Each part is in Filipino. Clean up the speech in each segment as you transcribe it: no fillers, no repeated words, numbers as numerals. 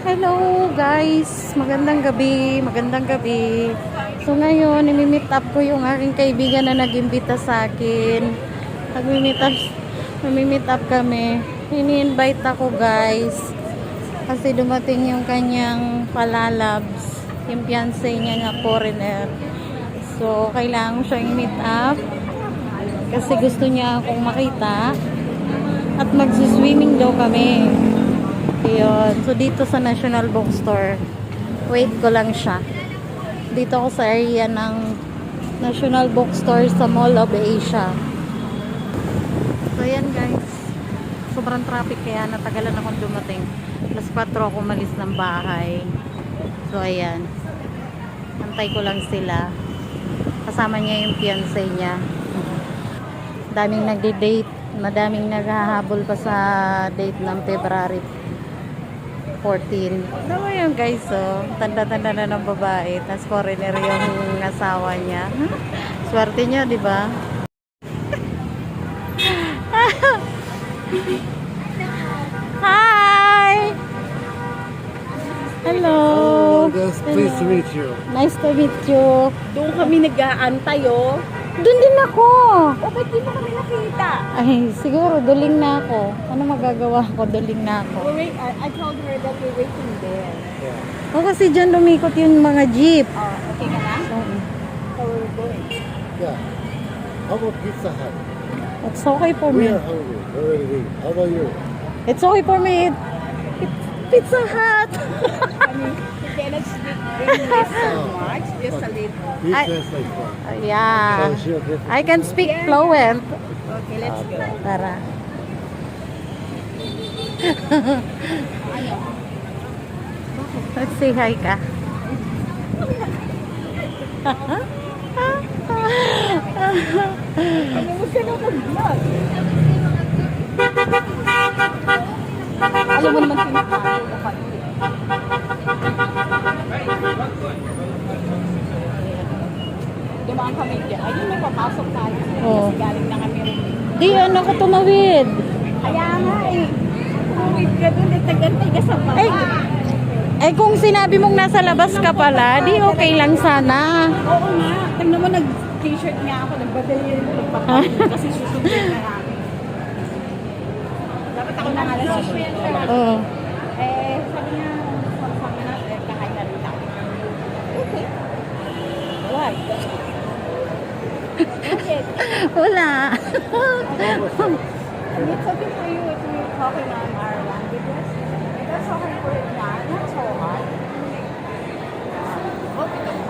Hello guys, magandang gabi, magandang gabi. So ngayon, imi-meet up ko yung aking kaibigan na nag-imbita sa akin. Nag-meet up kami. Ini-invite ako guys. Kasi dumating yung kanyang palalabs, yung fiancé niya na foreigner. So kailangan ko siyang i-meet up. Kasi gusto niya akong makita. At mag-swimming daw kami. Ayun. So, dito sa National Bookstore. Wait ko lang siya. Dito ako sa area ng National Bookstore sa Mall of Asia. So, ayan guys. Sobrang traffic kaya natagalan akong dumating. Plus 4 ako umalis ng bahay. So, ayan. Antay ko lang sila. Kasama niya yung fiancé niya. Daming nagde-date. Madaming naghahabol pa sa date ng February 14. Ano mo yun guys, oh. Tanda-tanda na ng babae. Tapos foreigner yung asawa niya. Swerte niya, di ba? Hi! Hello! Yes, pleased to meet you. Nice to meet you. Doon kami nag-aantay, oh. Doon din ako. O, ba't di mo kami nakita? Ay, siguro, duling na ako. Ano magagawa ko? Duling na ako. Wait, I told her that we're waiting there. Yeah. O, kasi dyan lumikot yung mga jeep. Oh, okay ka na? So, So we're going. Yeah. How about Pizza Hut? it's okay for We me. are hungry. We're ready to eat. How about you? It's okay for me. It's Pizza Hut. I mean, we cannot speak English so much, just a little. You I- translate for me. Yeah. So she'll get I can speak fluent. Okay, let's go. Tara. Let's say hi ka. Ano mo siya na mag-vlog? Alam mo naman pinakain ko pa. Dumaan kami dyan. Ayun, may papasok tayo. Oo. Kasi galing na kami rin. Di, ano ko tumawid. Kaya nga eh. Tumawid ka dun, nagtagantay ka sa baba. Ay, eh kung sinabi mong nasa labas ka pala, di okay lang sana. Oo nga. Tingnan mo, nag-t-shirt nga ako. Nagbadali rin nagpapakit kasi susundin na namin. Dapat ako na nga lang susunod. Oo. Eh, sabi niya, sabi na, kakain na rin tayo. Okay. Why? Okay. Wala. And it's okay for you if we're talking on our languages. That's okay for you now. Not so hard.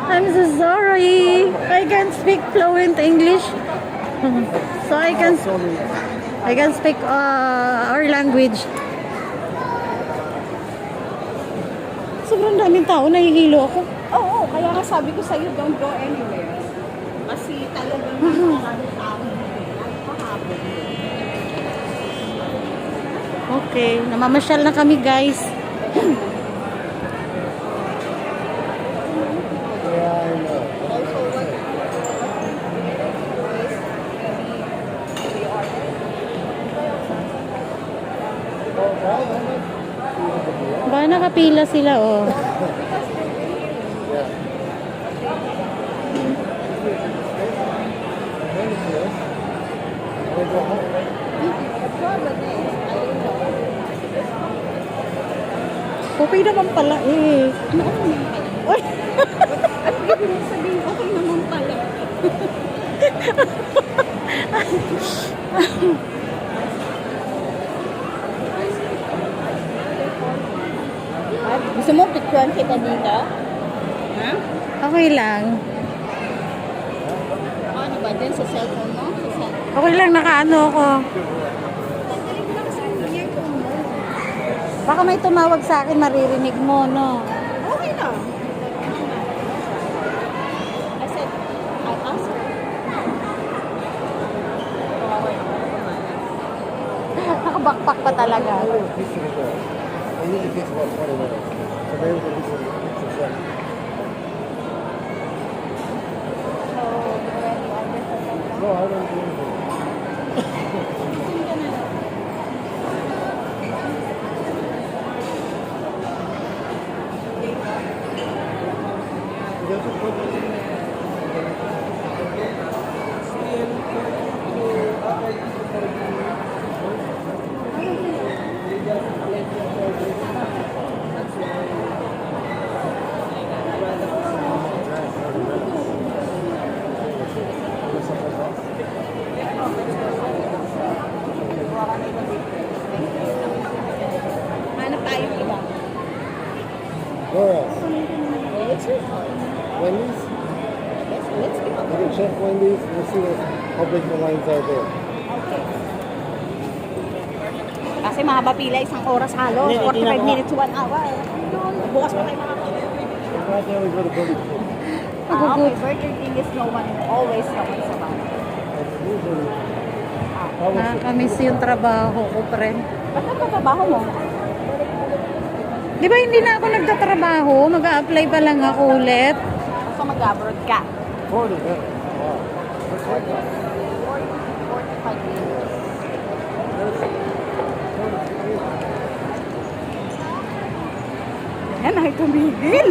I'm so sorry. I can't speak fluent English. So I can speak our language. Sobrang daming tao, nahihilo ako. Oo, kaya nga sabi ko sa'yo, don't go anywhere. Kasi talagang maraming tao kahapon. Okay, namamasyal na kami guys. Yeah, I know. Also, what Baka nakapila sila oh. Yeah. Wanna go home? the problem is, I don't know. Okay naman pala eh. Ano naman pala? Oy, At ibig mo sabihin, okay naman pala. Gusto mo picturean kita dito? Ha? okay lang. Ano ba? Diyan sa cellphone mo? Sa cellphone? Okay lang, nakaano ako. Tanggalin mo lang sa earphone mo. Baka may tumawag sa akin, maririnig mo, no? Okay lang. I said, I asked her. Nakabakpak pa talaga. I need a pizza to go. I need a pizza about 20 minutes. So maybe we'll do some pizza set. No, I don't do anything. Hanap tayong iba. Where else? It's your fault. Wendy's? Let's go. You can check Wendy's. We'll see how big the lines are there. Okay. Kasi mahaba pila, isang oras halos. 45 minutes to 1 hour. Bukas pa tayo makakita. Right there we go to Burger King. Okay, Burger King is no one, always someone sa bahay. And usually, Nakakamiss yung trabaho ko, friend. Ba't nagtatrabaho mo? Di ba hindi na ako nagtatrabaho? Mag-a-apply pa lang ako ulit. So mag-abroad ka. 40 minutes. Wow. That's like that. 45 minutes. Yan, ay tumigil.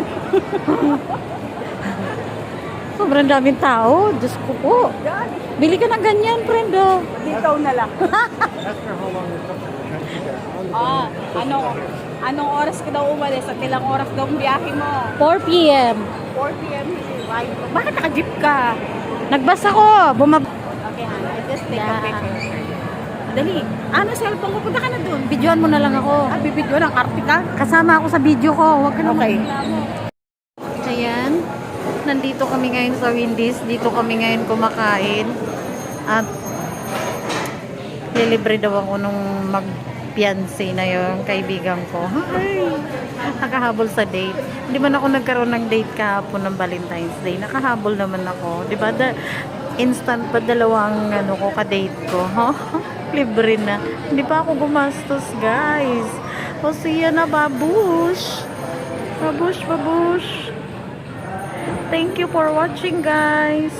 Sobrang daming tao. Diyos ko po. God, Bili ka ng ganyan, friend. Oh. dito na lang. Ask her how long it took her to be there. On the Anong oras ka daw umalis at ilang oras daw ang biyahe mo? 4 p.m. 4 p.m. Right. Bakit naka-jeep ka? Nagbas ako. Okay, hon. I just take a picture. Dali. Ano, cellphone ko? Punta ka na doon. Videoan mo na lang ako. Ah, bibidyo ng artika? Kasama ako sa video ko. Huwag ka na Okay. magreklamo. Ayan. Nandito kami ngayon sa Wendy's. Dito kami ngayon kumakain. At lilibre daw ako nung mag-fiancé na yung kaibigan ko. Hi! Nakahabol sa date. Hindi man ako nagkaroon ng date kahapon ng Valentine's Day. Nakahabol naman ako. Di ba? Instant pa dalawang ko ka-date ko. Huh? Libre na. Hindi pa ako gumastos, guys. O siya na, babush. Babush, babush. Thank you for watching, guys.